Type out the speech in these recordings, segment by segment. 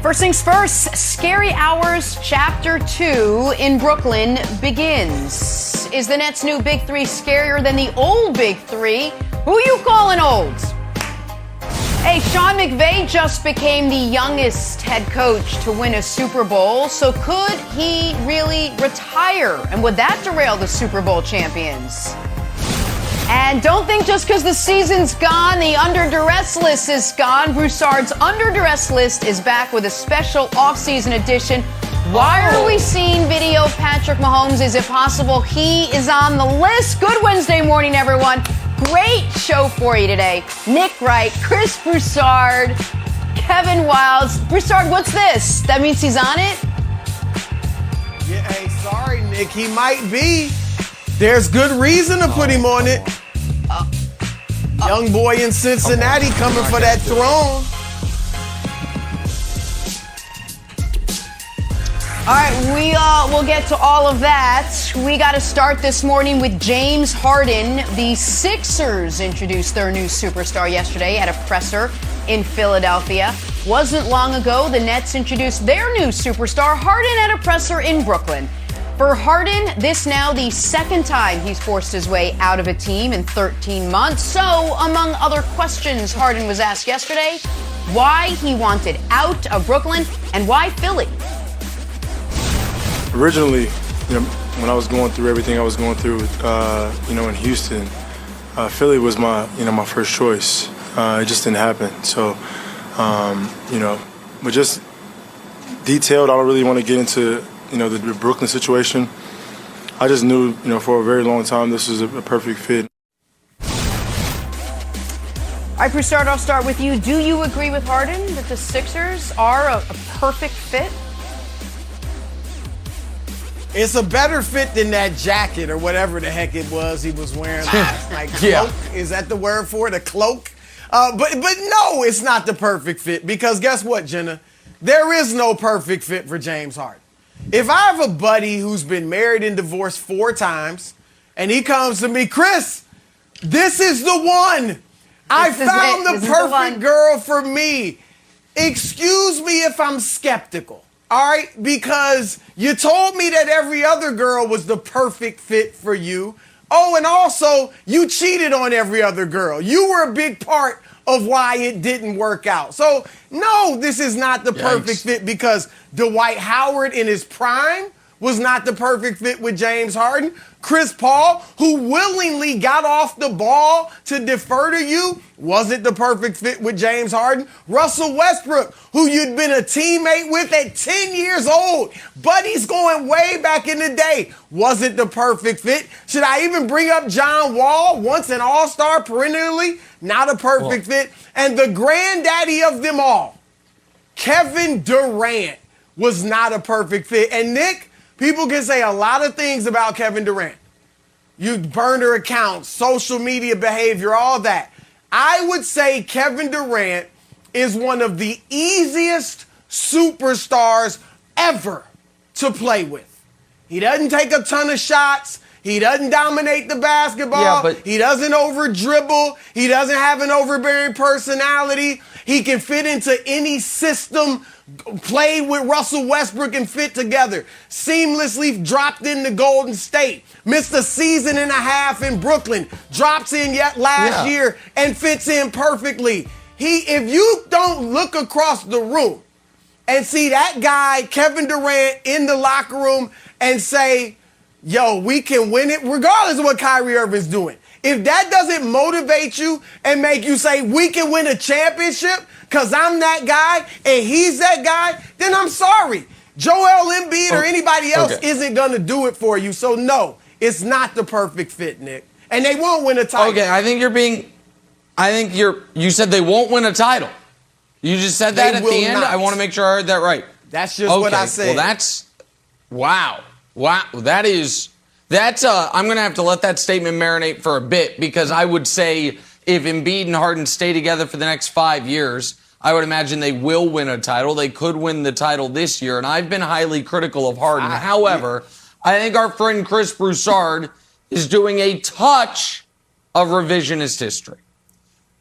First things first, Scary Hours Chapter 2 in Brooklyn begins. Is the Nets' new Big Three scarier than the old Big Three? Who you calling old? Hey, Sean McVay just became the youngest head coach to win a Super Bowl, so could he really retire? And would that derail the Super Bowl champions? And don't think just because the season's gone, the Under Duress list is gone. Broussard's Under Duress list is back with a special off-season edition. Why are we seeing video of Patrick Mahomes? Is it possible he is on the list? Good Wednesday morning, everyone. Great show for you today. Nick Wright, Chris Broussard, Kevin Wilds. Broussard, what's this? That means he's on it? Yeah, hey, sorry, Nick. He might be. There's good reason to put him on it. Young boy in Cincinnati coming for that throne. All right, we'll get to all of that. We got to start this morning with James Harden. The Sixers introduced their new superstar yesterday at a presser in Philadelphia. Wasn't long ago, the Nets introduced their new superstar, Harden, at a presser in Brooklyn. For Harden, this now the second time he's forced his way out of a team in 13 months. So, among other questions Harden was asked yesterday, why he wanted out of Brooklyn and why Philly. Originally, when I was going through everything I was going through, in Houston, Philly was my first choice. It just didn't happen. So, but just detailed, I don't really want to get into the Brooklyn situation. I just knew, for a very long time this was a perfect fit. All right, Broussard, I'll start with you. Do you agree with Harden that the Sixers are a perfect fit? It's a better fit than that jacket or whatever the heck it was he was wearing last night. Cloak? Yeah. Is that the word for it? A cloak? But no, it's not the perfect fit because guess what, Jenna? There is no perfect fit for James Harden. If I have a buddy who's been married and divorced 4 times and he comes to me, Chris, this is the one. I found the perfect girl for me. Excuse me if I'm skeptical. All right, because you told me that every other girl was the perfect fit for you. Oh, and also you cheated on every other girl. You were a big part of why it didn't work out. So, no, this is not the perfect fit because Dwight Howard in his prime was not the perfect fit with James Harden. Chris Paul, who willingly got off the ball to defer to you, wasn't the perfect fit with James Harden. Russell Westbrook, who you'd been a teammate with at 10 years old, buddies going way back in the day, wasn't the perfect fit. Should I even bring up John Wall, once an all-star perennially, not a perfect fit. And the granddaddy of them all, Kevin Durant, was not a perfect fit. And Nick, people can say a lot of things about Kevin Durant. You burner accounts, social media behavior, all that. I would say Kevin Durant is one of the easiest superstars ever to play with. He doesn't take a ton of shots. He doesn't dominate the basketball. He doesn't over-dribble. He doesn't have an overbearing personality. He can fit into any system, play with Russell Westbrook and fit together. Seamlessly dropped into Golden State. Missed a season and a half in Brooklyn. Drops in last year and fits in perfectly. If you don't look across the room and see that guy, Kevin Durant, in the locker room and say, yo, we can win it, regardless of what Kyrie Irving's doing. If that doesn't motivate you and make you say, we can win a championship because I'm that guy and he's that guy, then I'm sorry. Joel Embiid or anybody else isn't going to do it for you. So, no, it's not the perfect fit, Nick. And they won't win a title. Okay, you said they won't win a title. You just said that at the end? I want to make sure I heard that right. That's just what I said. Well, wow. I'm going to have to let that statement marinate for a bit because I would say if Embiid and Harden stay together for the next 5 years, I would imagine they will win a title. They could win the title this year, and I've been highly critical of Harden. However, I think our friend Chris Broussard is doing a touch of revisionist history.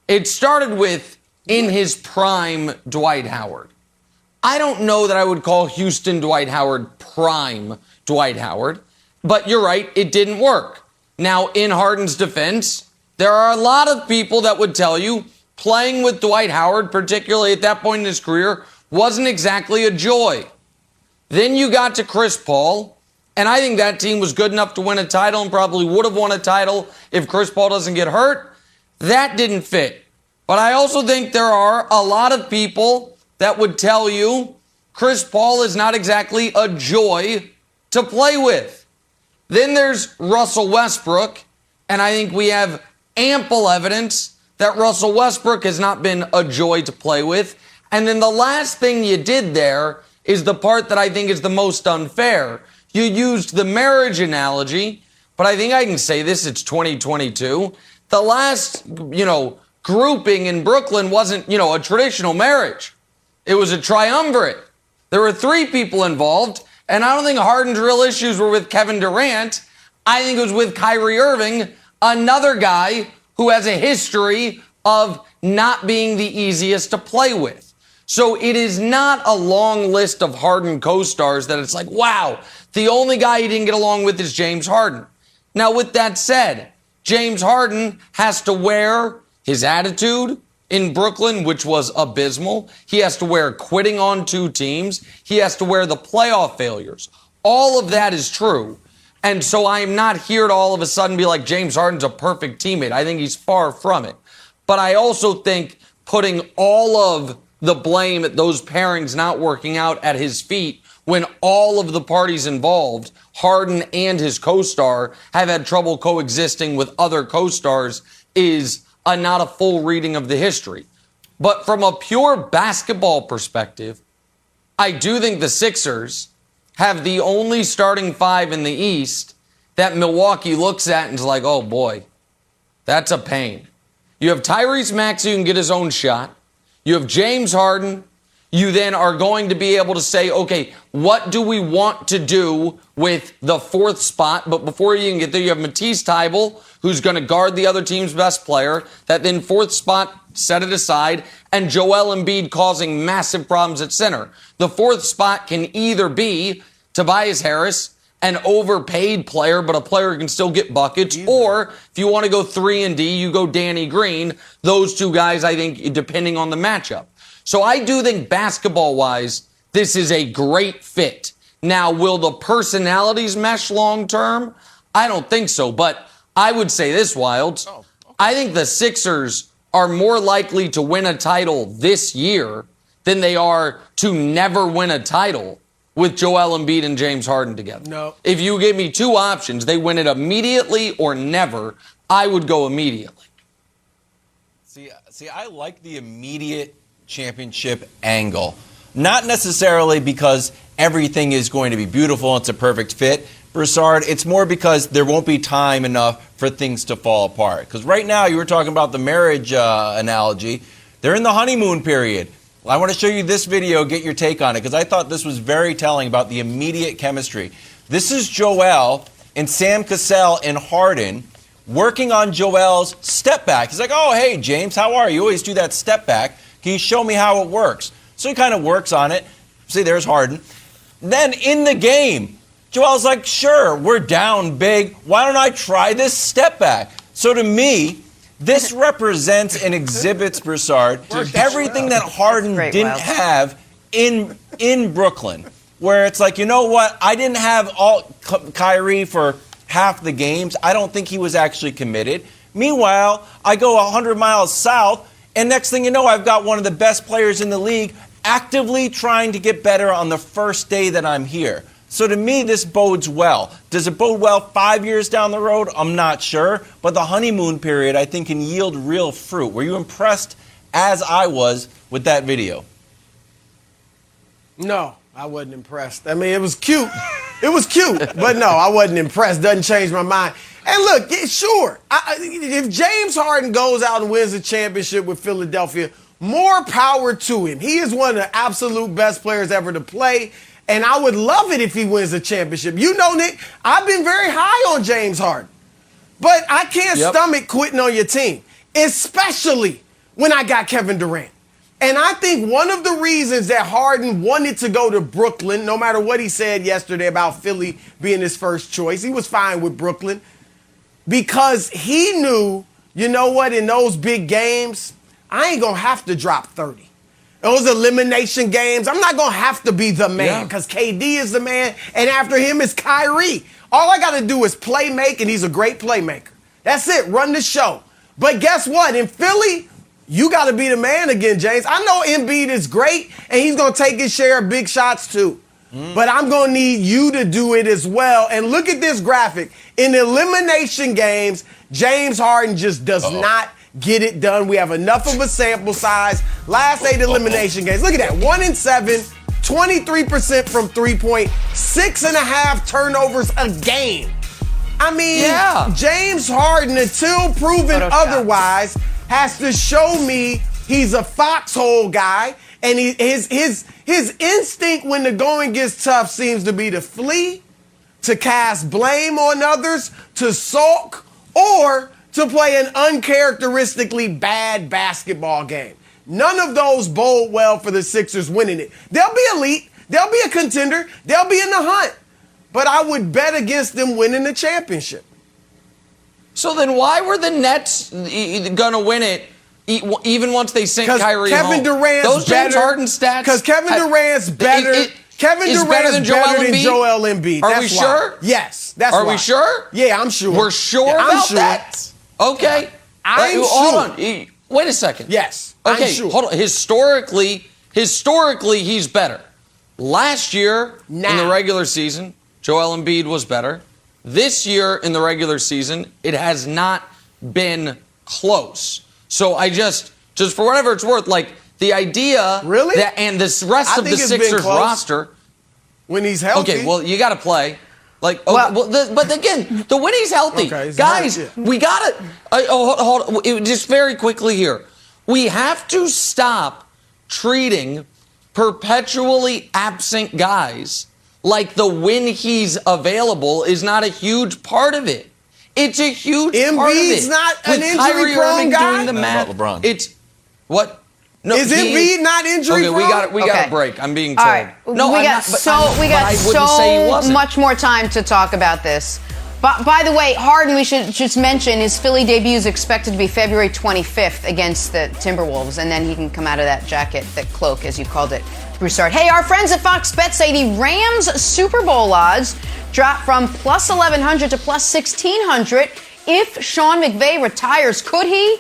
It started with, in his prime, Dwight Howard. I don't know that I would call Houston Dwight Howard prime Dwight Howard, but you're right, it didn't work. Now, in Harden's defense, there are a lot of people that would tell you playing with Dwight Howard, particularly at that point in his career, wasn't exactly a joy. Then you got to Chris Paul, and I think that team was good enough to win a title and probably would have won a title if Chris Paul doesn't get hurt. That didn't fit. But I also think there are a lot of people that would tell you Chris Paul is not exactly a joy to play with. Then there's Russell Westbrook, and I think we have ample evidence that Russell Westbrook has not been a joy to play with. And then the last thing you did there is the part that I think is the most unfair. You used the marriage analogy, but I think I can say this, it's 2022. The last, grouping in Brooklyn wasn't, a traditional marriage. It was a triumvirate. There were 3 people involved, and I don't think Harden's real issues were with Kevin Durant. I think it was with Kyrie Irving, another guy who has a history of not being the easiest to play with. So it is not a long list of Harden co-stars that it's like, wow, the only guy he didn't get along with is James Harden. Now, with that said, James Harden has to wear his attitude in Brooklyn, which was abysmal. He has to wear quitting on 2 teams. He has to wear the playoff failures. All of that is true. And so I am not here to all of a sudden be like James Harden's a perfect teammate. I think he's far from it. But I also think putting all of the blame at those pairings not working out at his feet when all of the parties involved, Harden and his co-star, have had trouble coexisting with other co-stars is not a full reading of the history. But from a pure basketball perspective, I do think the Sixers have the only starting 5 in the East that Milwaukee looks at and is like, oh boy, that's a pain. You have Tyrese Maxey who can get his own shot. You have James Harden. You then are going to be able to say, okay, what do we want to do with the 4th spot? But before you can get there, you have Matisse Thybulle, who's going to guard the other team's best player. That then 4th spot, set it aside, and Joel Embiid causing massive problems at center. The 4th spot can either be Tobias Harris, an overpaid player, but a player who can still get buckets. Or if you want to go 3 and D, you go Danny Green. Those 2 guys, I think, depending on the matchup. So I do think basketball-wise, this is a great fit. Now, will the personalities mesh long-term? I don't think so, but I would say this, Wilds. I think the Sixers are more likely to win a title this year than they are to never win a title with Joel Embiid and James Harden together. No. If you give me 2 options, they win it immediately or never, I would go immediately. See, I like the immediate championship angle. Not necessarily because everything is going to be beautiful and it's a perfect fit, Broussard. It's more because there won't be time enough for things to fall apart. Because right now, you were talking about the marriage analogy. They're in the honeymoon period. I want to show you this video, get your take on it, because I thought this was very telling about the immediate chemistry. This is Joel and Sam Cassell and Harden working on Joel's step back. He's like, oh, hey, James, how are you? You always do that step back. Can you show me how it works? So he kind of works on it. See, there's Harden. Then in the game, Joel's like, sure, we're down big. Why don't I try this step back? So to me, this represents and exhibits, Broussard, everything that Harden didn't have in Brooklyn, where it's like, you know what? I didn't have all Kyrie for half the games. I don't think he was actually committed. Meanwhile, I go 100 miles south, and next thing you know, I've got one of the best players in the league actively trying to get better on the first day that I'm here. So to me, this bodes well. Does it bode well 5 years down the road? I'm not sure. But the honeymoon period, I think, can yield real fruit. Were you impressed, as I was, with that video? No, I wasn't impressed. I mean, it was cute. It was cute. But no, I wasn't impressed. Doesn't change my mind. And look, sure, if James Harden goes out and wins a championship with Philadelphia, more power to him. He is one of the absolute best players ever to play. And I would love it if he wins a championship. You know, Nick, I've been very high on James Harden. But I can't stomach quitting on your team, especially when I got Kevin Durant. And I think one of the reasons that Harden wanted to go to Brooklyn, no matter what he said yesterday about Philly being his first choice, he was fine with Brooklyn because he knew, you know what, in those big games, I ain't going to have to drop 30. Those elimination games, I'm not going to have to be the man because KD is the man, and after him is Kyrie. All I got to do is play make, and he's a great playmaker. That's it. Run the show. But guess what? In Philly, you got to be the man again, James. I know Embiid is great, and he's going to take his share of big shots too. But I'm going to need you to do it as well. And look at this graphic. In elimination games, James Harden just does not get it done. We have enough of a sample size. Last 8 elimination games. Look at that. 1-7, 23% from three-point, 6.5 turnovers a game. I mean, James Harden, until proven otherwise, has to show me he's a foxhole guy, and his instinct when the going gets tough seems to be to flee, to cast blame on others, to sulk, or to play an uncharacteristically bad basketball game. None of those bode well for the Sixers winning it. They'll be elite. They'll be a contender. They'll be in the hunt. But I would bet against them winning the championship. So then why were the Nets going to win it even once they sent Kyrie home? Kevin Durant's those James Harden stats. Because Kevin Durant's better. Kevin Durant's better than Joel Embiid. Are we sure? Yes, that's why. Are we sure? Yeah, I'm sure. We're sure about that? Okay. I'm sure. Hold on. Wait a second. Yes. Okay, I'm sure. hold on. Historically, he's better. Last year in the regular season, Joel Embiid was better. This year in the regular season, it has not been close. So I just for whatever it's worth, like the idea that and this rest of the Sixers roster when he's healthy. Okay, well you got to play. Like, but again, when he's healthy, guys, we got to hold just very quickly here. We have to stop treating perpetually absent guys like the when he's available is not a huge part of it. It's a huge part of it. Embiid's not an injury-prone guy? Doing the math, LeBron. It's what? No, is Embiid not injury-prone? Okay, we got a break. I'm being told. All right. No, we got so much more time to talk about this. But by the way, Harden, we should just mention his Philly debut is expected to be February 25th against the Timberwolves, and then he can come out of that jacket, that cloak, as you called it, Broussard. Hey, our friends at Fox Bet say the Rams Super Bowl odds drop from plus 1,100 to plus 1,600. If Sean McVay retires, could he?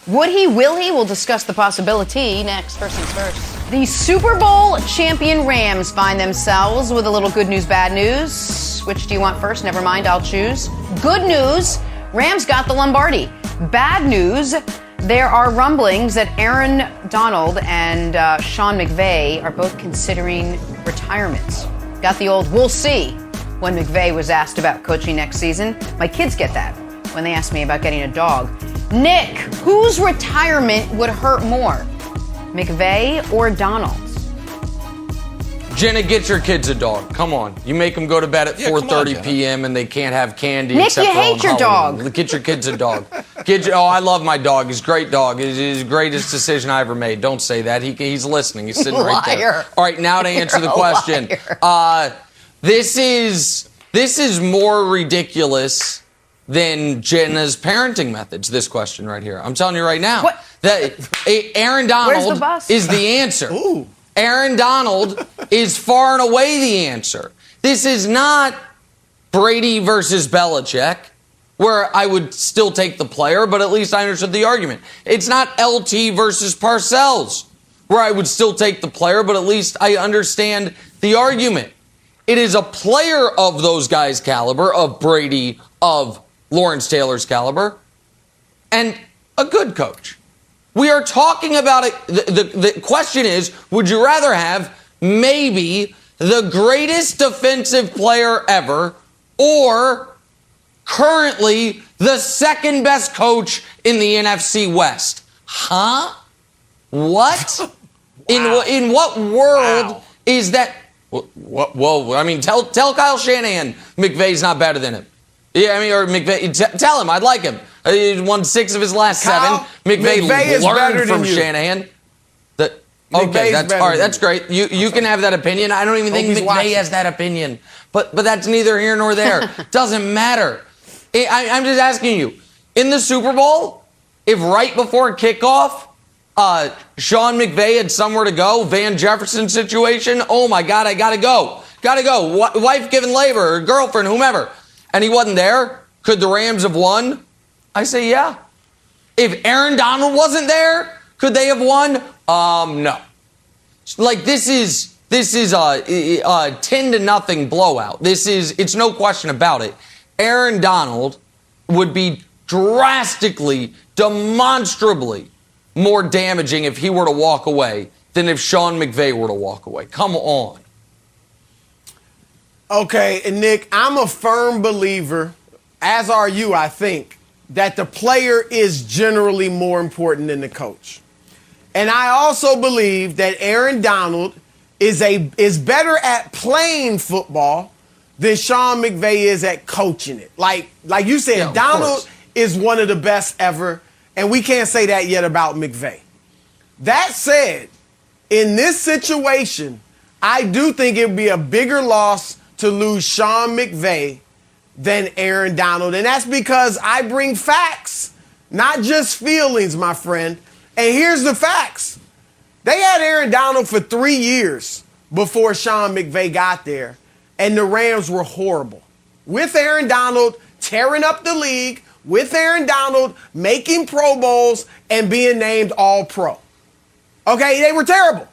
Would he? Will he? We'll discuss the possibility next. First things first. The Super Bowl champion Rams find themselves with a little good news, bad news. Which do you want first? Never mind, I'll choose. Good news, Rams got the Lombardi. Bad news, there are rumblings that Aaron Donald and Sean McVay are both considering retirement. Got the old "we'll see" when McVay was asked about coaching next season. My kids get that when they ask me about getting a dog. Nick, whose retirement would hurt more, McVay or Donald? Jenna, get your kids a dog. Come on. You make them go to bed at 4:30 p.m. and they can't have candy. Nick, except you for hate your Halloween. dog. Get your kids a dog. I love my dog. He's a great dog. He's the greatest decision I ever made. Don't say that. He's listening. He's sitting right there. All right, now to answer the question. This is more ridiculous than Jenna's parenting methods, this question right here. I'm telling you right now. What? That Aaron Donald is the answer. Ooh. Aaron Donald is far and away the answer. This is not Brady versus Belichick, where I would still take the player, but at least I understood the argument. It's not LT versus Parcells, where I would still take the player, but at least I understand the argument. It is a player of those guys' caliber, of Brady, of Lawrence Taylor's caliber, and a good coach. We are talking about it. The question is, would you rather have maybe the greatest defensive player ever or currently the second best coach in the NFC West? Huh? What? Wow. In what world is that? Well, I mean, tell Kyle Shanahan McVay's not better than him. Yeah, I mean, or McVay, tell him I'd like him. He won 6 of his last 7. McVay is better learned than from you. Shanahan. Okay, McVay's all right. That's great. You can have that opinion. I don't even think McVay has that opinion. But that's neither here nor there. Doesn't matter. I'm just asking you. In the Super Bowl, if right before kickoff, Sean McVay had somewhere to go, Van Jefferson situation, oh my God, I gotta go. Gotta go. Wife giving labor, or girlfriend, whomever. And he wasn't there. Could the Rams have won? I say yeah. If Aaron Donald wasn't there, could they have won? No. Like this is a 10-0 blowout. It's no question about it. Aaron Donald would be drastically, demonstrably more damaging if he were to walk away than if Sean McVay were to walk away. Come on. Okay, and Nick, I'm a firm believer, as are you, I think, that the player is generally more important than the coach. And I also believe that Aaron Donald is better at playing football than Sean McVay is at coaching it. Like you said, yeah, Donald is one of the best ever, and we can't say that yet about McVay. That said, in this situation, I do think it would be a bigger loss to lose Sean McVay than Aaron Donald. And that's because I bring facts, not just feelings, my friend. And here's the facts. They had Aaron Donald for 3 years before Sean McVay got there, and the Rams were horrible. With Aaron Donald tearing up the league, with Aaron Donald making Pro Bowls and being named All-Pro. Okay, they were terrible.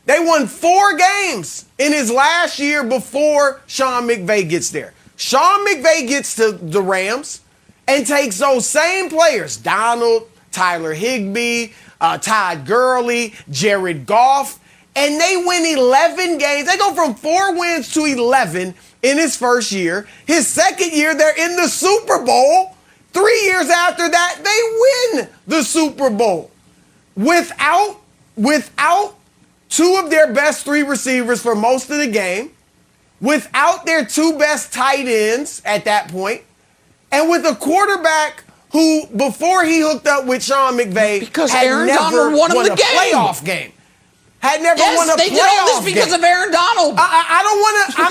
They won 4 games in his last year before Sean McVay gets there. Sean McVay gets to the Rams and takes those same players, Donald, Tyler Higbee, Todd Gurley, Jared Goff, and they win 11 games. They go from 4 wins to 11 in his first year. His second year, they're in the Super Bowl. 3 years after that, they win the Super Bowl. Without 2 of their best 3 receivers for most of the game, without their 2 best tight ends at that point, and with a quarterback who, before he hooked up with Sean McVay, because had Aaron never Donald won him the game. Playoff game. Had never won a playoff game. Yes, they did all this because of Aaron Donald. I don't want to.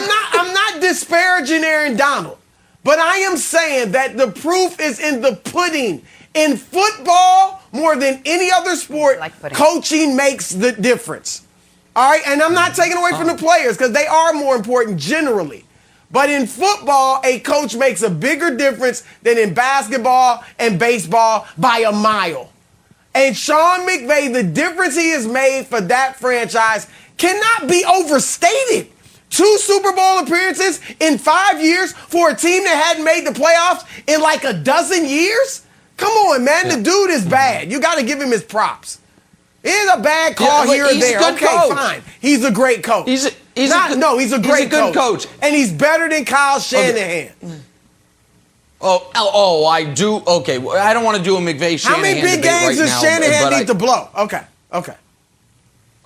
I'm not disparaging Aaron Donald, but I am saying that the proof is in the pudding. In football, more than any other sport, coaching makes the difference. All right, and I'm not taking away from the players because they are more important generally. But in football, a coach makes a bigger difference than in basketball and baseball by a mile. And Sean McVay, the difference he has made for that franchise cannot be overstated. 2 Super Bowl appearances in 5 years for a team that hadn't made the playoffs in like a dozen years? Come on, man. The dude is bad. You got to give him his props. It's a bad call here or there. Okay, coach. Fine. He's a great coach. He's a great coach. And he's better than Kyle Shanahan. Okay. Oh, I do. Okay, I don't want to do a McVay-Shanahan How many big games does Shanahan need to blow? Okay.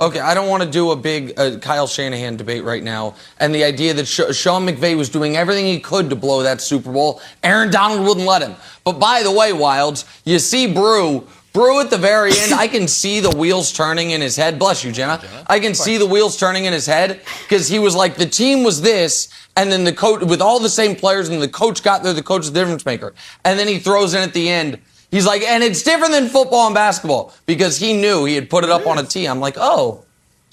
Okay, I don't want to do a big Kyle Shanahan debate right now. And the idea that Sean McVay was doing everything he could to blow that Super Bowl, Aaron Donald wouldn't let him. But by the way, Wilds, you see Brew at the very end, I can see the wheels turning in his head. Bless you, Jenna. I can see the wheels turning in his head because he was like, the team was this, and then the coach, with all the same players, and the coach got there, the coach is the difference maker. And then he throws in at the end, he's like, and it's different than football and basketball because he knew he had put it up on a tee. I'm like,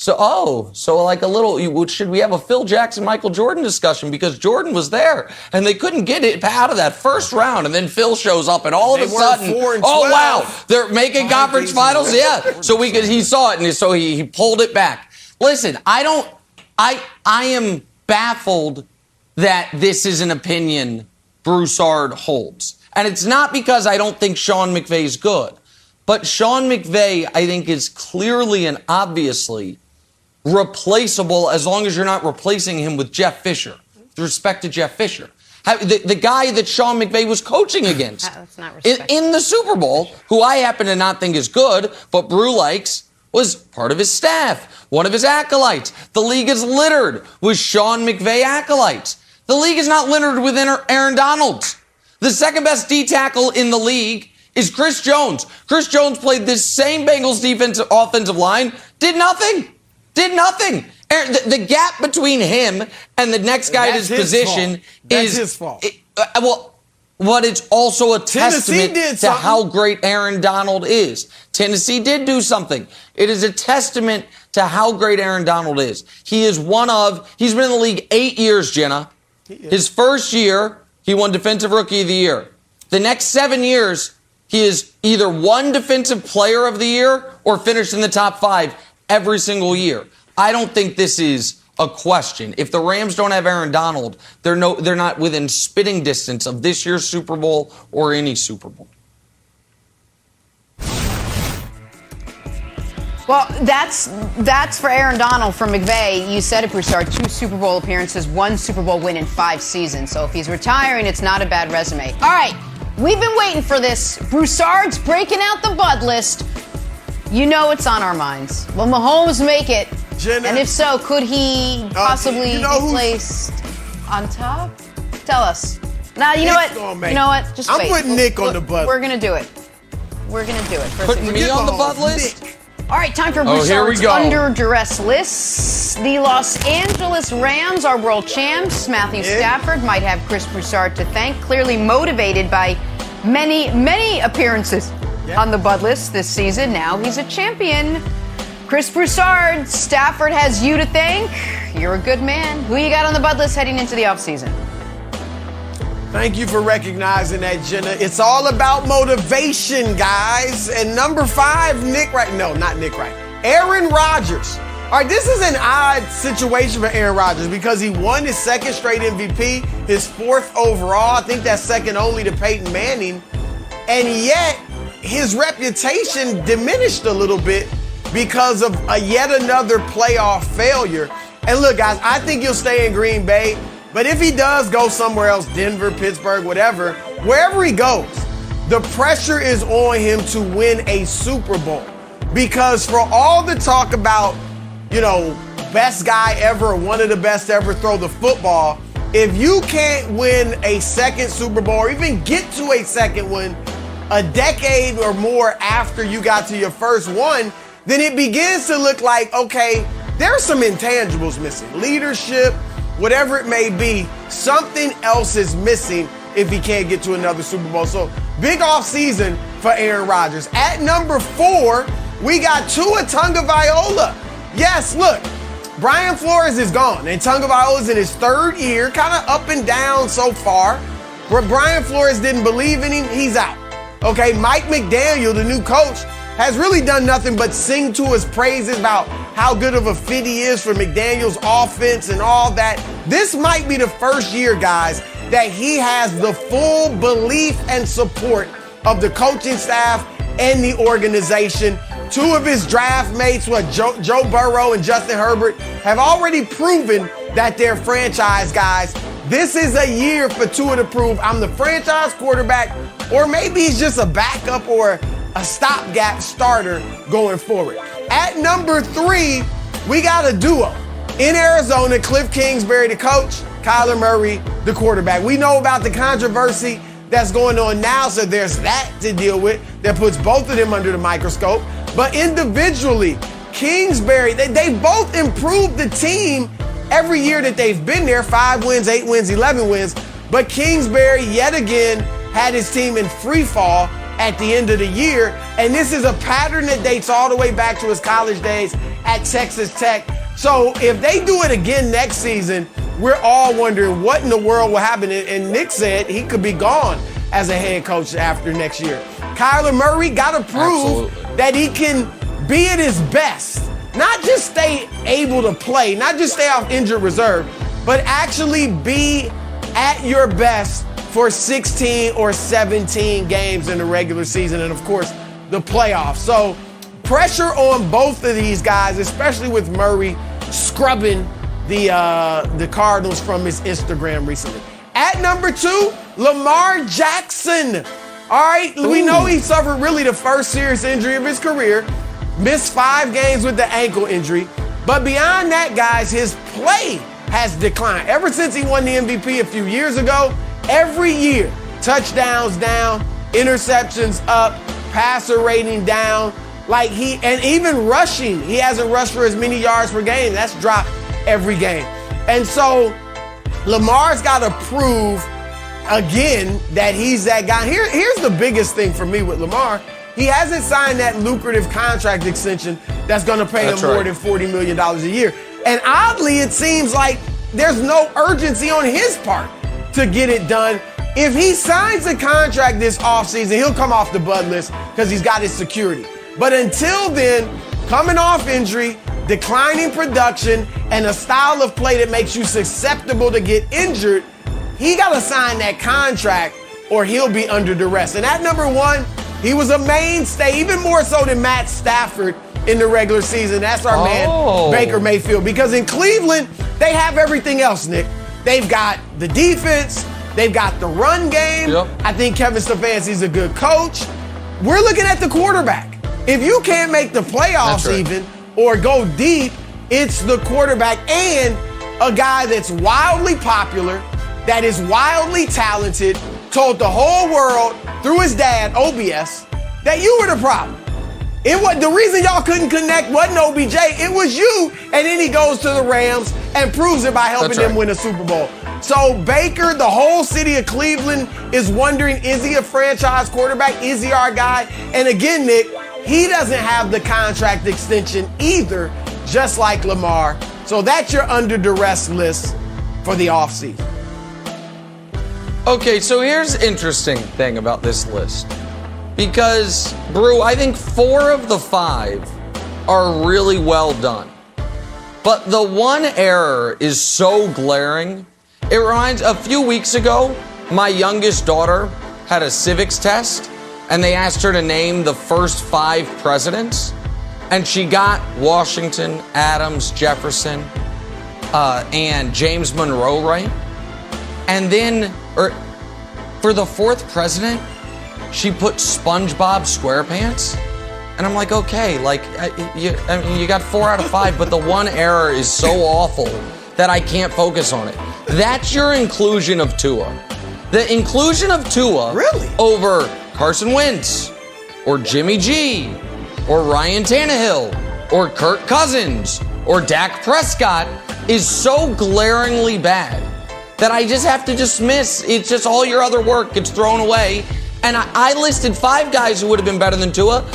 so like a little, should we have a Phil Jackson, Michael Jordan discussion because Jordan was there and they couldn't get it out of that first round. And then Phil shows up and all of a sudden, oh wow, they're making conference finals. Yeah. So he saw it and so he pulled it back. Listen, I am baffled that this is an opinion Broussard holds. And it's not because I don't think Sean McVay is good, but Sean McVay, I think, is clearly and obviously replaceable as long as you're not replacing him with Jeff Fisher, with respect to Jeff Fisher. The guy that Sean McVay was coaching against in the Super Bowl, who I happen to not think is good, but Brew likes, was part of his staff, one of his acolytes. The league is littered with Sean McVay acolytes. The league is not littered with Aaron Donalds. The second best D tackle in the league is Chris Jones. Chris Jones played this same Bengals offensive line, did nothing. The gap between him and the next guy in his position is his fault. But it's also a testament to how great Aaron Donald is. Tennessee did do something. It is a testament to how great Aaron Donald is. He's been in the league 8 years, Jenna. His first year, he won Defensive Rookie of the Year. The next 7 years, he is either won Defensive Player of the Year or finished in the top 5 every single year. I don't think this is a question. If the Rams don't have Aaron Donald, they're not within spitting distance of this year's Super Bowl or any Super Bowl. Well, that's for Aaron Donald from McVay. You said it, Broussard, 2 Super Bowl appearances, 1 Super Bowl win in 5 seasons. So if he's retiring, it's not a bad resume. All right, we've been waiting for this. Broussard's breaking out the bud list. You know it's on our minds. Will Mahomes make it? Jenna, and if so, could he possibly be placed on top? Tell us. Now, you know what? Just wait. I'm putting Nick on the bud. We're going to do it. Putting me on the bud list? All right, time for Broussard's Under Duress list. The Los Angeles Rams are world champs. Matthew Stafford might have Chris Broussard to thank. Clearly motivated by many appearances on the bud list this season. Now he's a champion. Chris Broussard, Stafford has you to thank. You're a good man. Who you got on the bud list heading into the offseason? Thank you for recognizing that, Jenna. It's all about motivation, guys. And number 5, Aaron Rodgers. All right, this is an odd situation for Aaron Rodgers because he won his 2nd straight MVP, his 4th overall. I think that's second only to Peyton Manning. And yet, his reputation diminished a little bit because of yet another playoff failure. And look, guys, I think he'll stay in Green Bay. But if he does go somewhere else, Denver, Pittsburgh, whatever, wherever he goes, the pressure is on him to win a Super Bowl. Because for all the talk about, best guy ever, one of the best ever throw the football, if you can't win a 2nd Super Bowl or even get to a 2nd one a decade or more after you got to your first one, then it begins to look like, okay, there's some intangibles missing. Leadership, whatever it may be, something else is missing if he can't get to another Super Bowl. So big off season for Aaron Rodgers. At number 4, we got Tua Tagovailoa. Yes, look, Brian Flores is gone, and Tagovailoa's in his 3rd year, kind of up and down so far. Where Brian Flores didn't believe in him, he's out. Okay, Mike McDaniel, the new coach, has really done nothing but sing to his praises about how good of a fit he is for McDaniel's offense and all that. This might be the first year, guys, that he has the full belief and support of the coaching staff and the organization. 2 of his draft mates, Joe Burrow and Justin Herbert, have already proven that they're franchise guys. This is a year for Tua to prove I'm the franchise quarterback, or maybe he's just a backup or a stopgap starter going forward. At number 3, we got a duo. In Arizona, Cliff Kingsbury, the coach, Kyler Murray, the quarterback. We know about the controversy that's going on now, so there's that to deal with that puts both of them under the microscope. But individually, Kingsbury, they both improved the team every year that they've been there. 5 wins, 8 wins, 11 wins. But Kingsbury, yet again, had his team in free fall at the end of the year. And this is a pattern that dates all the way back to his college days at Texas Tech. So if they do it again next season, we're all wondering what in the world will happen. And Nick said he could be gone as a head coach after next year. Kyler Murray got to prove that he can be at his best. Not just stay able to play, not just stay off injured reserve, but actually be at your best for 16 or 17 games in the regular season and, of course, the playoffs. So pressure on both of these guys, especially with Murray scrubbing the Cardinals from his Instagram recently. At number 2, Lamar Jackson. All right, we know he suffered really the first serious injury of his career, missed 5 games with the ankle injury. But beyond that, guys, his play has declined. Ever since he won the MVP a few years ago, every year, touchdowns down, interceptions up, passer rating down. Like and even rushing, he hasn't rushed for as many yards per game. That's dropped every game. And so Lamar's got to prove again that he's that guy. Here's the biggest thing for me with Lamar. He hasn't signed that lucrative contract extension that's going to pay him more than $40 million a year. And oddly, it seems like there's no urgency on his part to get it done. If he signs a contract this offseason, he'll come off the bud list because he's got his security. But until then, coming off injury, declining production, and a style of play that makes you susceptible to get injured, he got to sign that contract or he'll be under duress. And at number one, he was a mainstay, even more so than Matt Stafford in the regular season. That's our man, Baker Mayfield. Because in Cleveland, they have everything else, Nick. They've got the defense. They've got the run game. Yep. I think Kevin Stefanski's a good coach. We're looking at the quarterback. If you can't make the playoffs even or go deep, it's the quarterback and a guy that's wildly popular, that is wildly talented, told the whole world through his dad, OBS, that you were the problem. The reason y'all couldn't connect wasn't OBJ, it was you. And then he goes to the Rams and proves it by helping them win a Super Bowl. So Baker, the whole city of Cleveland is wondering, is he a franchise quarterback? Is he our guy? And again, Nick, he doesn't have the contract extension either, just like Lamar. So that's your under duress list for the offseason. Okay, so here's the interesting thing about this list. Because, Brew, I think 4 of the 5 are really well done. But the one error is so glaring. It reminds, a few weeks ago, my youngest daughter had a civics test, and they asked her to name the first 5 presidents. And she got Washington, Adams, Jefferson, and James Monroe right. And then, for the 4th president, she put SpongeBob SquarePants. And I'm like, okay, like, you got 4 out of 5, but the one error is so awful that I can't focus on it. That's your inclusion of Tua. The inclusion of Tua over Carson Wentz, or Jimmy G, or Ryan Tannehill, or Kirk Cousins, or Dak Prescott is so glaringly bad that I just have to dismiss. It's just all your other work gets thrown away. And I listed 5 guys who would have been better than Tua,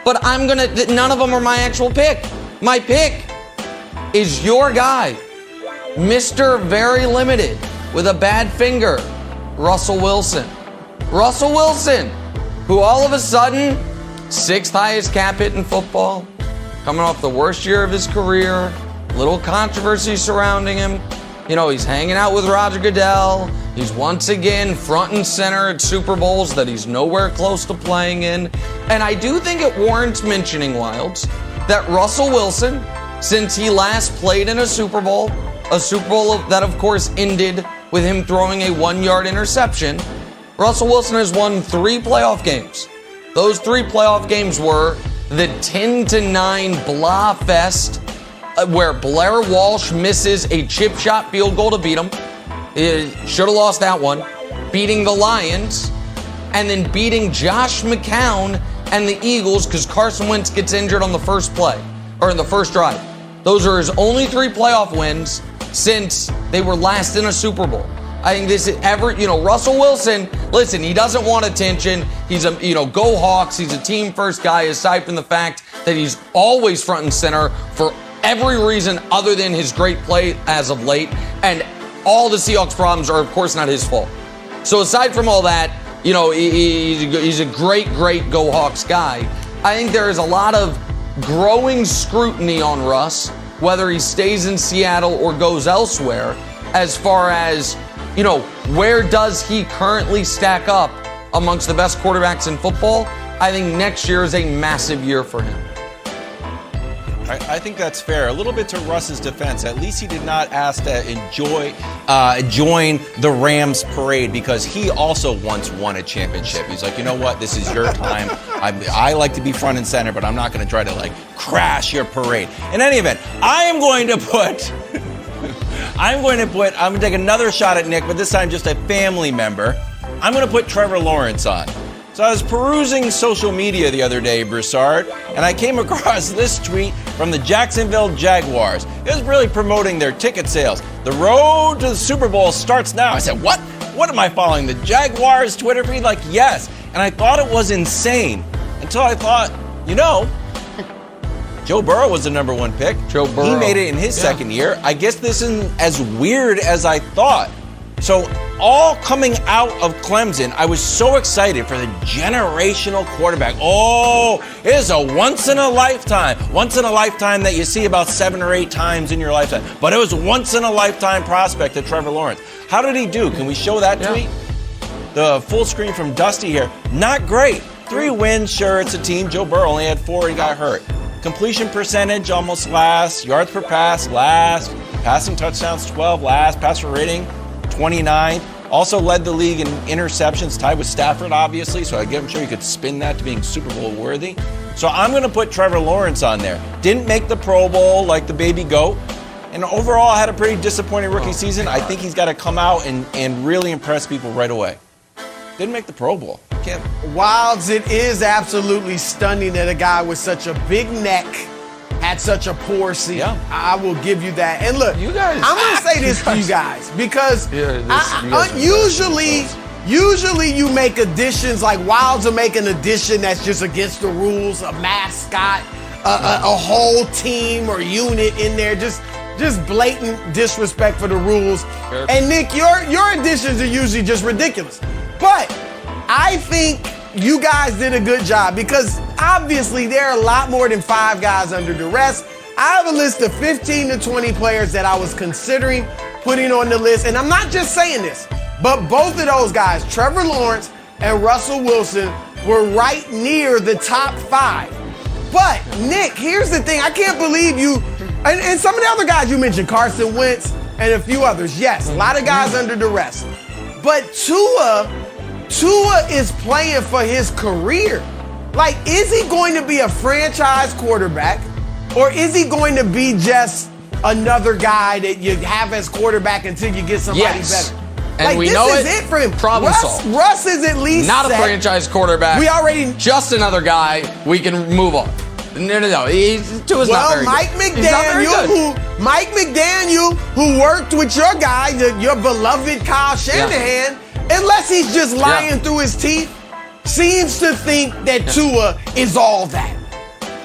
but none of them are my actual pick. My pick is your guy, Mr. Very Limited with a bad finger, Russell Wilson. Russell Wilson, who all of a sudden, 6th highest cap hit in football, coming off the worst year of his career, little controversy surrounding him. You know, he's hanging out with Roger Goodell. He's once again front and center at Super Bowls that he's nowhere close to playing in. And I do think it warrants mentioning, Wilds, that Russell Wilson, since he last played in a Super Bowl that of course ended with him throwing a 1-yard interception, Russell Wilson has won 3 playoff games. Those 3 playoff games were the 10-9 blah fest, where Blair Walsh misses a chip shot field goal to beat him. Should have lost that one. Beating the Lions, and then beating Josh McCown and the Eagles because Carson Wentz gets injured on the first play, or in the first drive. Those are his only 3 playoff wins since they were last in a Super Bowl. I think this is Russell Wilson, listen, he doesn't want attention. He's go Hawks. He's a team first guy, aside from the fact that he's always front and center for every reason other than his great play as of late. And all the Seahawks problems are, of course, not his fault. So aside from all that, he's a great Go Hawks guy. I think there is a lot of growing scrutiny on Russ, whether he stays in Seattle or goes elsewhere, as far as, where does he currently stack up amongst the best quarterbacks in football? I think next year is a massive year for him. I think that's fair. A little bit to Russ's defense. At least he did not ask to join the Rams parade, because he also once won a championship. He's like, you know what? This is your time. I like to be front and center, but I'm not going to try to crash your parade. In any event, I'm going to take another shot at Nick, but this time just a family member. I'm going to put Trevor Lawrence on. So I was perusing social media the other day, Broussard, and I came across this tweet from the Jacksonville Jaguars. It was really promoting their ticket sales. The road to the Super Bowl starts now. I said, what? What am I following? The Jaguars Twitter feed? Like, yes. And I thought it was insane until I thought, Joe Burrow was the number 1 pick. Joe Burrow. He made it in his second year. I guess this isn't as weird as I thought. So all coming out of Clemson, I was so excited for the generational quarterback. Oh, it is a once in a lifetime that you see about 7 or 8 times in your lifetime. But it was once in a lifetime prospect to Trevor Lawrence. How did he do? Can we show that tweet? The full screen from Dusty here. Not great. 3 wins, sure, it's a team. Joe Burrow only had 4, he got hurt. Completion percentage, almost last. Yards per pass, last. Passing touchdowns, 12, last. Passer rating, 29. Also led the league in interceptions, tied with Stafford, obviously, so I'm sure you could spin that to being Super Bowl worthy. So I'm going to put Trevor Lawrence on there. Didn't make the Pro Bowl like the baby goat, and overall had a pretty disappointing rookie season. I think he's got to come out and really impress people right away. Didn't make the Pro Bowl. Can't. Wilds, it is absolutely stunning that a guy with such a big neck had such a poor season. Yeah. I will give you that. And look, You guys- I'm going to say this to you guys because you guys usually you make additions, like Wilds will make an addition that's just against the rules, a mascot, a whole team or unit in there, just blatant disrespect for the rules. Sure. And Nick, your additions are usually just ridiculous. But I think you guys did a good job because obviously there are a lot more than 5 guys under duress. I have a list of 15 to 20 players that I was considering putting on the list. And I'm not just saying this, but both of those guys, Trevor Lawrence and Russell Wilson, were right near the top 5. But Nick, here's the thing. I can't believe you, and some of the other guys you mentioned, Carson Wentz and a few others. Yes, a lot of guys under duress. But Tua is playing for his career. Like, is he going to be a franchise quarterback or is he going to be just another guy that you have as quarterback until you get somebody better? And like, we this know is it. it for him. Problem solved. Russ is at least Not set. a franchise quarterback. We already just another guy. We can move on. No. Tua's not very Mike good. He's not very good. Mike McDaniel, who worked with your guy, your beloved Kyle Shanahan, unless he's just lying through his teeth, seems to think that Tua is all that.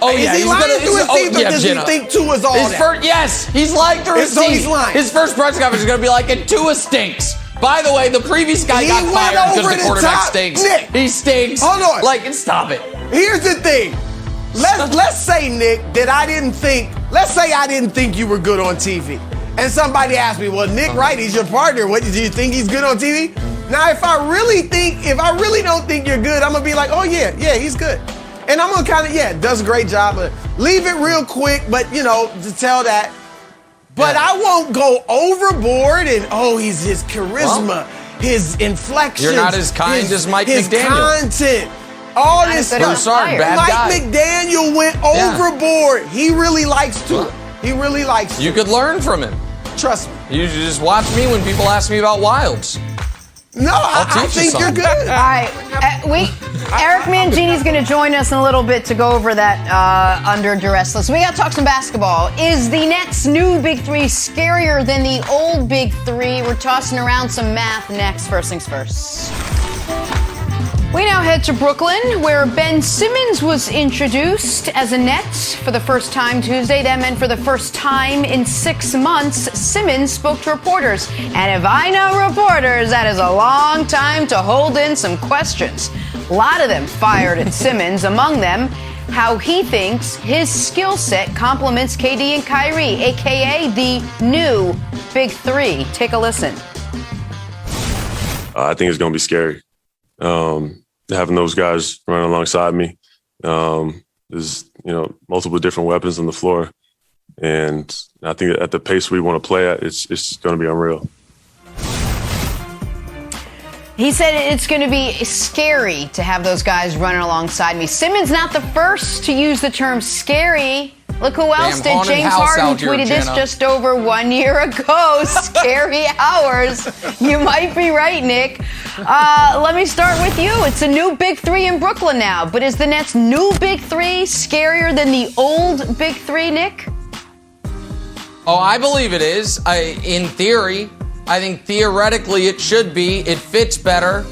Oh, is he lying through his teeth, or does he think Tua's all that? Yes, he's lying through his teeth. He's lying. His first press conference is going to be like, and Tua stinks. By the way, the previous guy got fired because the quarterback stinks. Nick, he stinks. Hold on. Like, stop it. Here's the thing. Let's say, Nick, that let's say I didn't think you were good on TV. And somebody asked me, well, Nick Wright, he's your partner. What, do you think he's good on TV? Now, if I really don't think you're good, I'm going to be like, oh, yeah, he's good. And I'm going to does a great job. But leave it real quick, but, to tell that. But I won't go overboard and, he's his charisma, his inflection. You're not as kind as Mike McDaniel. His content. All this stuff. Broussard, bad Mike guy. McDaniel went overboard. He really likes Tua. He really likes Tua. You could learn from him. Trust me. You just watch me when people ask me about Wilds. No, I think you're good. All right. Eric Mangini's going to join us in a little bit to go over that under duress list. We got to talk some basketball. Is the Nets' new Big Three scarier than the old Big Three? We're tossing around some math next. First things first. We now head to Brooklyn, where Ben Simmons was introduced as a Net for the first time Tuesday. That meant for the first time in 6 months, Simmons spoke to reporters. And if I know reporters, that is a long time to hold in some questions. A lot of them fired at Simmons, among them how he thinks his skill set complements KD and Kyrie, a.k.a. the new Big Three. Take a listen. I think it's going to be scary. Having those guys running alongside me, there's multiple different weapons on the floor, and I think at the pace we want to play at, it's going to be unreal. He said it's going to be scary to have those guys running alongside me. Simmons not the first to use the term scary Look who else Damn did. James haunted house Harden out here, tweeted this Jenna. just over 1 year ago. Scary hours. You might be right, Nick. Let me start with you. It's a new Big Three in Brooklyn now. But is the Nets' new Big Three scarier than the old Big Three, Nick? Oh, I believe it is. In theory, I think theoretically it should be. It fits better.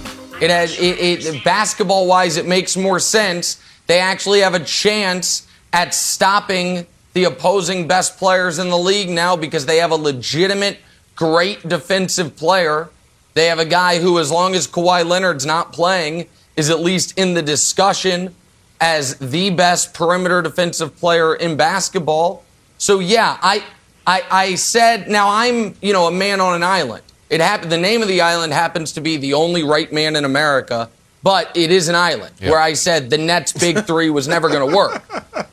Basketball-wise, it makes more sense. They actually have a chance at stopping the opposing best players in the league now because they have a legitimate, great defensive player. They have a guy who, as long as Kawhi Leonard's not playing, is at least in the discussion as the best perimeter defensive player in basketball. So, yeah, I said, now I'm, a man on an island. The name of the island happens to be the only right man in America, but it is an island where I said the Nets' Big Three was never going to work.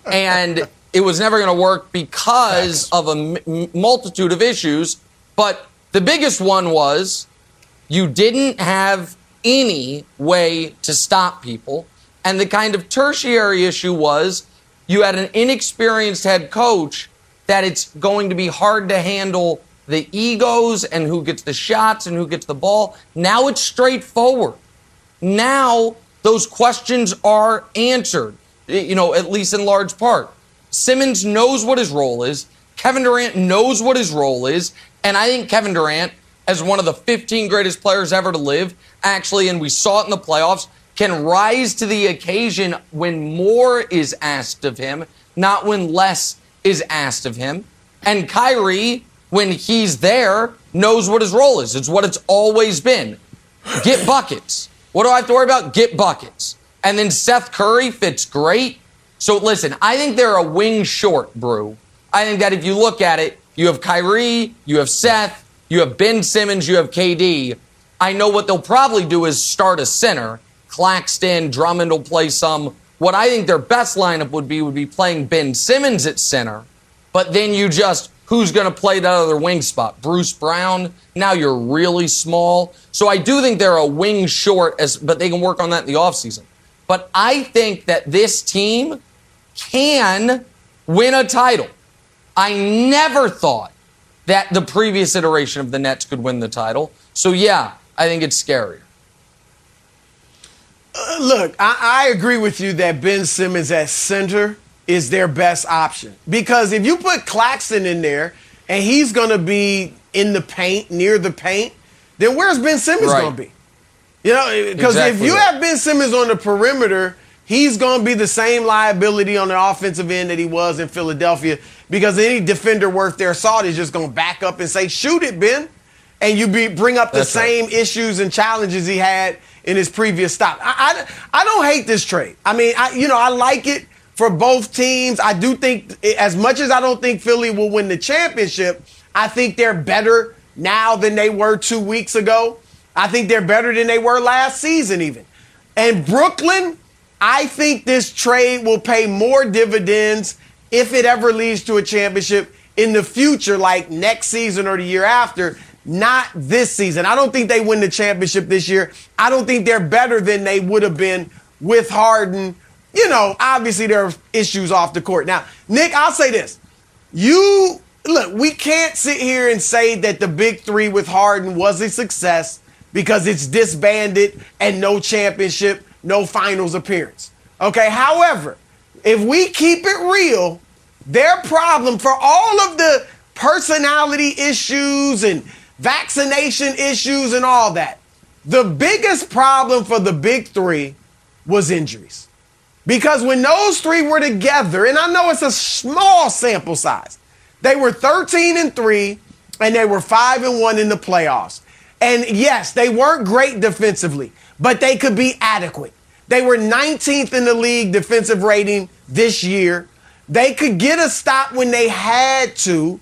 And it was never going to work because of a multitude of issues. But the biggest one was you didn't have any way to stop people. And the kind of tertiary issue was you had an inexperienced head coach that it's going to be hard to handle the egos and who gets the shots and who gets the ball. Now it's straightforward. Now those questions are answered, at least in large part. Simmons knows what his role is. Kevin Durant knows what his role is. And I think Kevin Durant, as one of the 15 greatest players ever to live, actually, and we saw it in the playoffs, can rise to the occasion when more is asked of him, not when less is asked of him. And Kyrie, when he's there, knows what his role is. It's what it's always been. Get buckets. What do I have to worry about? Get buckets. And then Seth Curry fits great. So listen, I think they're a wing short, Brew. I think that if you look at it, you have Kyrie, you have Seth, you have Ben Simmons, you have KD. I know what they'll probably do is start a center. Claxton, Drummond will play some. What I think their best lineup would be playing Ben Simmons at center. But then who's going to play that other wing spot? Bruce Brown? Now you're really small. So I do think they're a wing short, but they can work on that in the offseason. But I think that this team can win a title. I never thought that the previous iteration of the Nets could win the title. So, yeah, I think it's scarier. Look, I agree with you that Ben Simmons at center is their best option. Because if you put Claxton in there and he's going to be in the paint, near the paint, then where's Ben Simmons going to be? Because if you have Ben Simmons on the perimeter, he's going to be the same liability on the offensive end that he was in Philadelphia, because any defender worth their salt is just going to back up and say, shoot it, Ben. And you bring up the same issues and challenges he had in his previous stop. I don't hate this trade. I mean, I like it for both teams. I do think, as much as I don't think Philly will win the championship, I think they're better now than they were 2 weeks ago. I think they're better than they were last season even. And Brooklyn, I think this trade will pay more dividends if it ever leads to a championship in the future, like next season or the year after, not this season. I don't think they win the championship this year. I don't think they're better than they would have been with Harden. Obviously there are issues off the court. Now, Nick, I'll say this. Look, we can't sit here and say that the Big Three with Harden was a success because it's disbanded and no championship, no finals appearance. Okay, however, if we keep it real, their problem for all of the personality issues and vaccination issues and all that, the biggest problem for the Big Three was injuries. Because when those three were together, and I know it's a small sample size, they were 13-3 and they were 5-1 in the playoffs. And yes, they weren't great defensively, but they could be adequate. They were 19th in the league defensive rating this year. They could get a stop when they had to,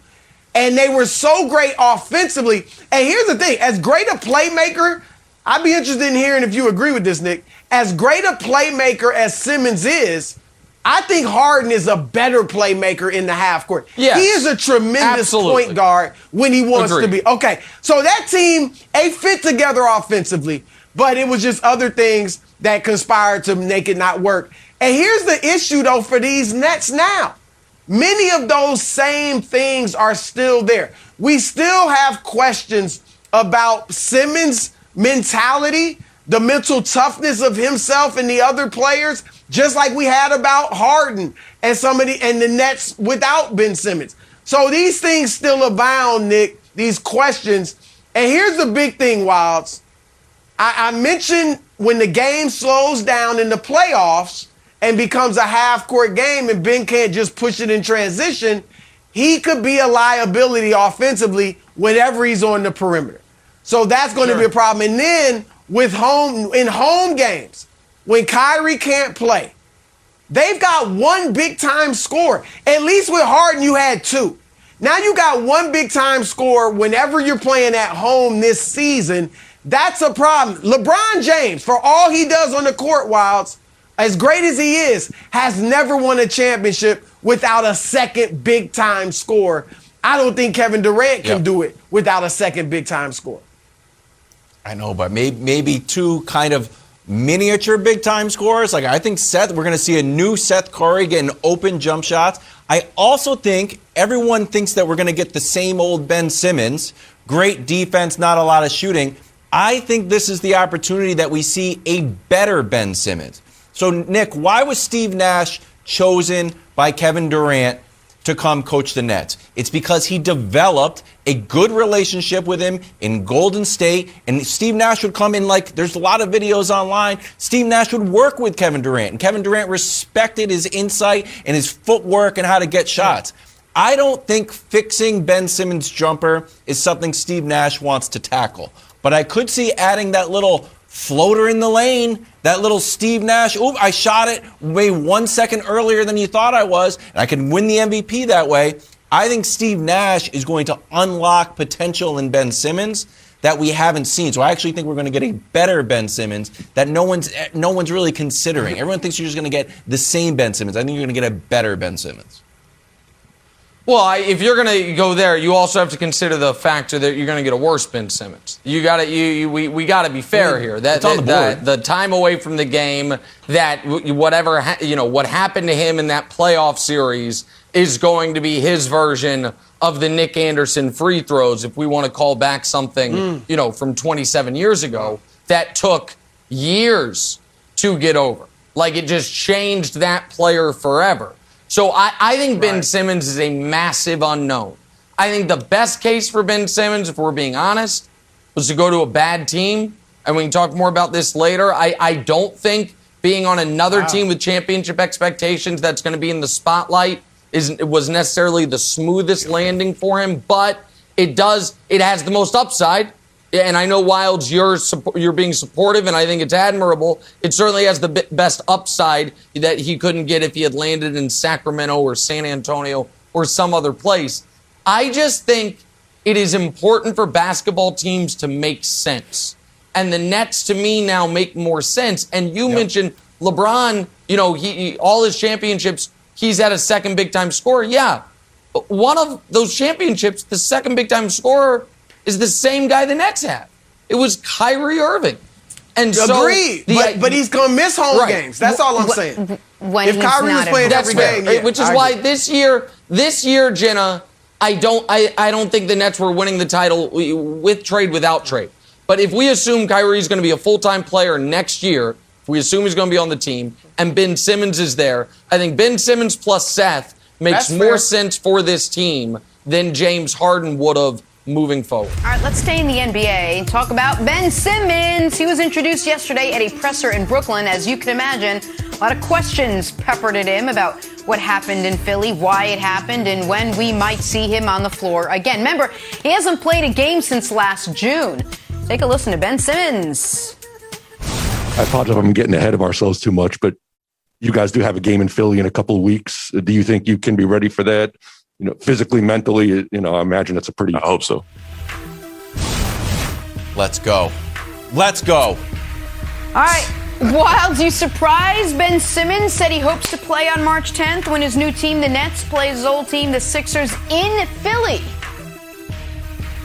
and they were so great offensively. And here's the thing, as great a playmaker, I'd be interested in hearing if you agree with this, Nick. As great a playmaker as Simmons is, I think Harden is a better playmaker in the half court. Yes, he is a tremendous point guard when he wants to be. Okay, so that team, they fit together offensively, but it was just other things that conspired to make it not work. And here's the issue, though, for these Nets now. Many of those same things are still there. We still have questions about Simmons' mentality, the mental toughness of himself and the other players, just like we had about Harden and the Nets without Ben Simmons. So these things still abound, Nick, these questions. And here's the big thing, Wilds. I mentioned when the game slows down in the playoffs and becomes a half-court game and Ben can't just push it in transition, he could be a liability offensively whenever he's on the perimeter. So that's going to be a problem. And then in home games, when Kyrie can't play, they've got one big-time scorer. At least with Harden, you had two. Now you got one big-time scorer whenever you're playing at home this season. That's a problem. LeBron James, for all he does on the court, Wilds, as great as he is, has never won a championship without a second big-time scorer. I don't think Kevin Durant can do it without a second big-time scorer. I know, but maybe two kind of miniature big-time scorers. Like, I think we're going to see a new Seth Curry getting open jump shots. I also think everyone thinks that we're going to get the same old Ben Simmons. Great defense, not a lot of shooting. I think this is the opportunity that we see a better Ben Simmons. So, Nick, why was Steve Nash chosen by Kevin Durant to come coach the Nets? It's because he developed a good relationship with him in Golden State, and Steve Nash would come in, like, there's a lot of videos online. Steve Nash would work with Kevin Durant, and Kevin Durant respected his insight and his footwork and how to get shots. I don't think fixing Ben Simmons' jumper is something Steve Nash wants to tackle, but I could see adding that little floater in the lane, that little Steve Nash, I shot it way 1 second earlier than you thought I was, and I can win the MVP that way. I think Steve Nash is going to unlock potential in Ben Simmons that we haven't seen. So I actually think we're going to get a better Ben Simmons that no one's really considering. Everyone thinks you're just going to get the same Ben Simmons. I think you're going to get a better Ben Simmons. Well, if you're going to go there, you also have to consider the factor that you're going to get a worse Ben Simmons. We got to be fair here. It's on the board. The time away from the game, that what happened to him in that playoff series is going to be his version of the Nick Anderson free throws. If we want to call back something, from 27 years ago, that took years to get over. Like, it just changed that player forever. So I think Ben Simmons is a massive unknown. I think the best case for Ben Simmons, if we're being honest, was to go to a bad team. And we can talk more about this later. I don't think being on another team with championship expectations that's going to be in the spotlight was necessarily the smoothest landing for him. But it has the most upside. And I know, Wilds, you're being supportive, and I think it's admirable. It certainly has the best upside that he couldn't get if he had landed in Sacramento or San Antonio or some other place. I just think it is important for basketball teams to make sense. And the Nets, to me, now make more sense. And you mentioned LeBron, he all his championships, he's had a second big-time scorer. Yeah, but one of those championships, the second big-time scorer, is the same guy the Nets have. It was Kyrie Irving. And agreed, but he's going to miss home games. That's all I'm saying. If Kyrie was playing every game, which is why this year, Jenna, I don't think the Nets were winning the title with trade, without trade. But if we assume Kyrie's going to be a full-time player next year, if we assume he's going to be on the team, and Ben Simmons is there, I think Ben Simmons plus Seth makes more sense for this team than James Harden would have moving forward. All right, let's stay in the NBA and talk about Ben Simmons. He was introduced yesterday at a presser in Brooklyn. As you can imagine, a lot of questions peppered at him about what happened in Philly, why it happened, and when we might see him on the floor again. Remember, he hasn't played a game since last June. Take a listen to Ben Simmons. I apologize if I'm getting ahead of ourselves too much, but you guys do have a game in Philly in a couple of weeks. Do you think you can be ready for that? Physically, mentally, I imagine it's I hope so. Let's go. Let's go. All right. Wilds, you surprised? Ben Simmons said he hopes to play on March 10th when his new team, the Nets, plays his old team, the Sixers, in Philly.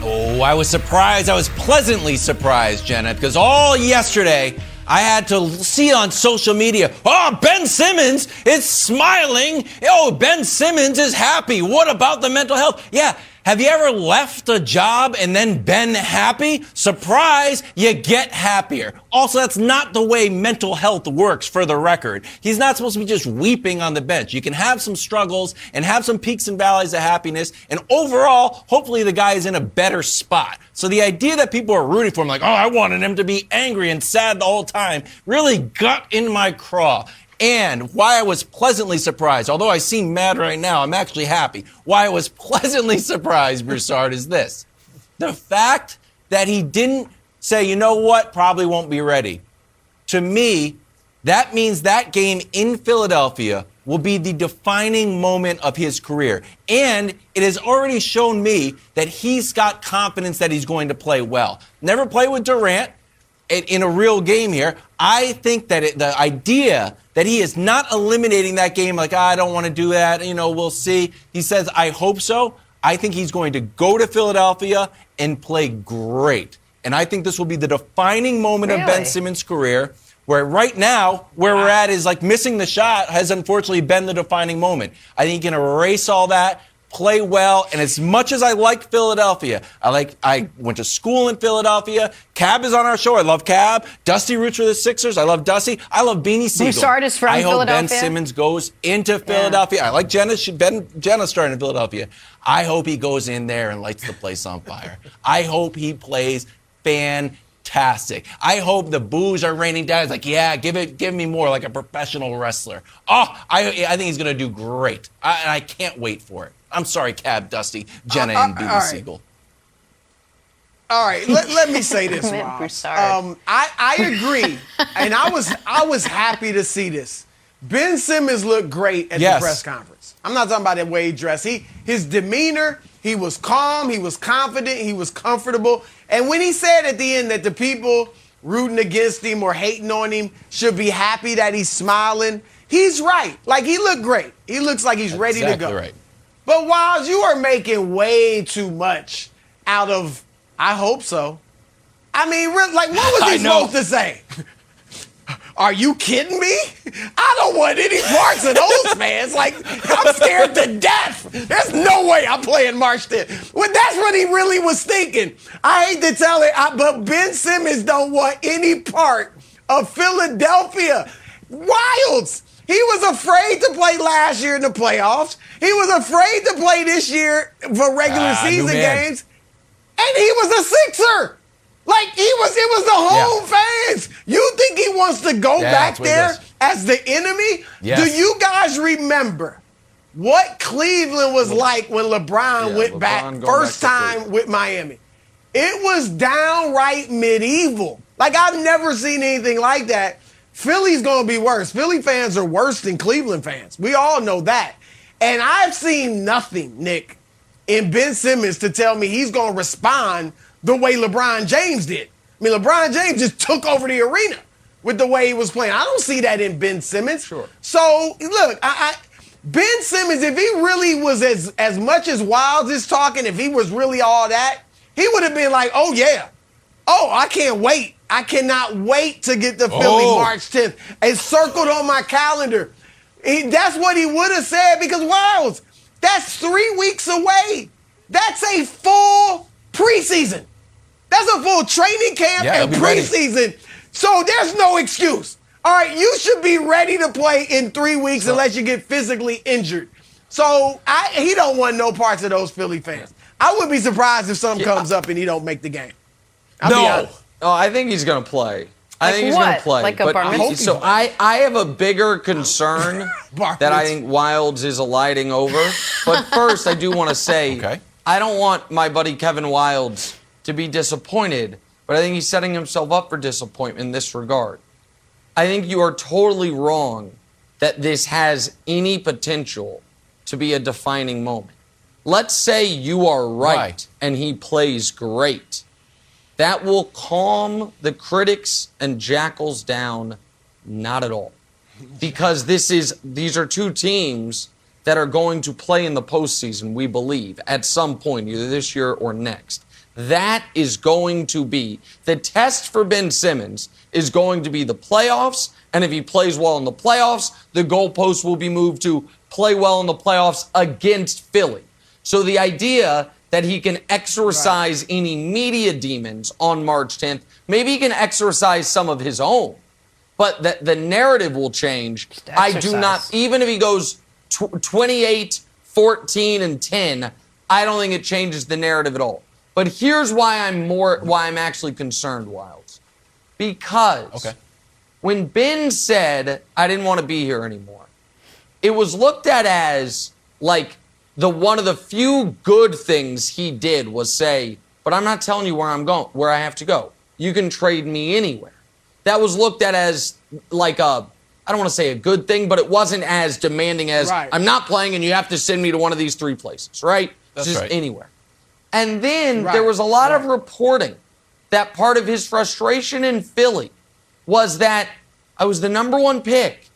Oh, I was surprised. I was pleasantly surprised, Jenna, because all yesterday I had to see on social media, oh, Ben Simmons is smiling. Oh, Ben Simmons is happy. What about the mental health? Yeah. Have you ever left a job and then been happy? Surprise, you get happier. Also, that's not the way mental health works, for the record. He's not supposed to be just weeping on the bench. You can have some struggles and have some peaks and valleys of happiness, and overall, hopefully the guy is in a better spot. So the idea that people are rooting for him, like, oh, I wanted him to be angry and sad the whole time, really got in my craw. And why I was pleasantly surprised, although I seem mad right now, I'm actually happy. Why I was pleasantly surprised, Broussard, is this. The fact that he didn't say, you know what, probably won't be ready. To me, that means that game in Philadelphia will be the defining moment of his career. And it has already shown me that he's got confidence that he's going to play well. Never played with Durant in a real game here. I think that the idea that he is not eliminating that game like, I don't want to do that, we'll see. He says, I hope so. I think he's going to go to Philadelphia and play great. And I think this will be the defining moment of Ben Simmons' career, where right now, where we're at is like missing the shot has unfortunately been the defining moment. I think he can erase all that, play well, and as much as I like Philadelphia, I went to school in Philadelphia. Cab is on our show. I love Cab. Dusty roots for the Sixers. I love Dusty. I love Beanie Siegel. Broussard is from Philadelphia. I hope Ben Simmons goes into Philadelphia. I like Jenna starting in Philadelphia. I hope he goes in there and lights the place on fire. I hope he plays fantastic. I hope the boos are raining down. It's like, yeah, give me more, like a professional wrestler. Oh, I think he's going to do great. And I can't wait for it. I'm sorry, Cab, Dusty, Jenna, and Beanie Siegel. All right, let me say this, Rob. I agree, and I was happy to see this. Ben Simmons looked great at the press conference. I'm not talking about the way he dressed. His demeanor, he was calm, he was confident, he was comfortable. And when he said at the end that the people rooting against him or hating on him should be happy that he's smiling, he's right. Like, he looked great. He looks like he's ready to go. Right. But Wiles, you are making way too much out of, I hope so. I mean, like, what was he supposed to say? Are you kidding me? I don't want any parts of those fans. Like, I'm scared to death. There's no way I'm playing March 10th. Well, that's what he really was thinking. I hate to tell it, but Ben Simmons don't want any part of Philadelphia. Wilds. He was afraid to play last year in the playoffs. He was afraid to play this year for regular season games. And he was a Sixer. Like, it was the home fans. You think he wants to go back there as the enemy? Yes. Do you guys remember what Cleveland was like when LeBron went back first time with Miami? It was downright medieval. Like, I've never seen anything like that. Philly's going to be worse. Philly fans are worse than Cleveland fans. We all know that. And I've seen nothing, Nick, in Ben Simmons to tell me he's going to respond the way LeBron James did. I mean, LeBron James just took over the arena with the way he was playing. I don't see that in Ben Simmons. Sure. So, look, Ben Simmons, if he really was as much as Wilds is talking, if he was really all that, he would have been like, oh, yeah. Oh, I can't wait. I cannot wait to get to Philly March 10th. It's circled on my calendar. That's what he would have said because, Wilds, that's 3 weeks away. That's a full preseason. That's a full training camp and preseason. Ready. So there's no excuse. All right, you should be ready to play in 3 weeks unless you get physically injured. So he don't want no parts of those Philly fans. I would be surprised if something comes up and he don't make the game. No, I think he's going to play. I think he's going to play. Like a bar mitzvah? So I have a bigger concern that I think Wilds is alighting over. But first, I do want to say, I don't want my buddy Kevin Wilds to be disappointed, but I think he's setting himself up for disappointment in this regard. I think you are totally wrong that this has any potential to be a defining moment. Let's say you are right. And he plays great. That will calm the critics and jackals down, not at all. Because these are two teams that are going to play in the postseason, we believe, at some point, either this year or next. That is going to be the test for Ben Simmons is going to be the playoffs. And if he plays well in the playoffs, the goalpost will be moved to play well in the playoffs against Philly. So the idea that he can exorcise any media demons on March 10th, maybe he can exorcise some of his own, but the narrative will change. I do not, even if he goes 28, 14, and 10, I don't think it changes the narrative at all. But here's why I'm actually concerned, Wilds. Because when Ben said, I didn't want to be here anymore, it was looked at as like one of the few good things he did was say, but I'm not telling you where I'm going, where I have to go. You can trade me anywhere. That was looked at as like I don't want to say a good thing, but it wasn't as demanding as I'm not playing and you have to send me to one of these three places, right? That's just right. Anywhere. And then there was a lot of reporting that part of his frustration in Philly was that I was the number one pick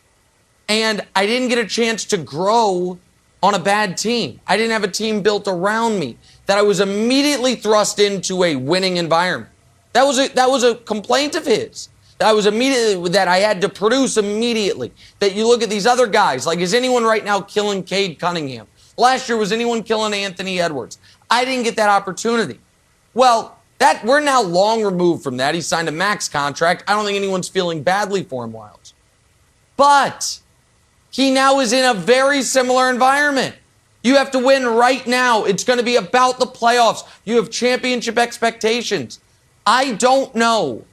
and I didn't get a chance to grow on a bad team. I didn't have a team built around me, that I was immediately thrust into a winning environment. That was a complaint of his. That I had to produce immediately. That you look at these other guys, like is anyone right now killing Cade Cunningham? Last year, was anyone killing Anthony Edwards? I didn't get that opportunity. Well, we're now long removed from that. He signed a max contract. I don't think anyone's feeling badly for him, Wilds. But he now is in a very similar environment. You have to win right now. It's going to be about the playoffs. You have championship expectations. I don't know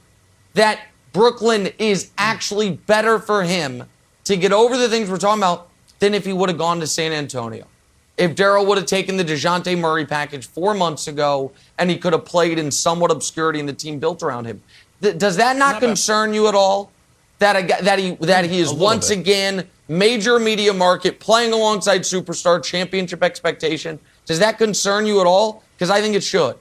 that Brooklyn is actually better for him to get over the things we're talking about than if he would have gone to San Antonio. If Daryl would have taken the DeJounte Murray package 4 months ago and he could have played in somewhat obscurity and the team built around him. Does that not concern you at all? That he is once again major media market playing alongside superstar championship expectation? Does that concern you at all? Because I think it should.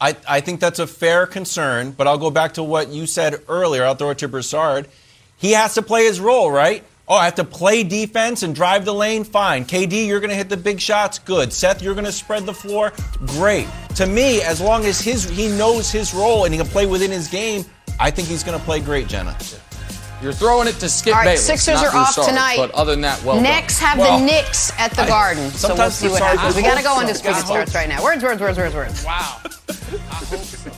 I think that's a fair concern, but I'll go back to what you said earlier. I'll throw it to Broussard. He has to play his role, right? Oh, I have to play defense and drive the lane? Fine. KD, you're going to hit the big shots? Good. Seth, you're going to spread the floor? Great. To me, as long as he knows his role and he can play within his game, I think he's going to play great, Jenna. You're throwing it to Skip All right, Bayless, Sixers not are off Broussard, tonight. But other than that, well Knicks done. have the Knicks at the Garden, so we'll see what happens. We got to go on to Speed It Starts right now. Words. Wow. I hope so.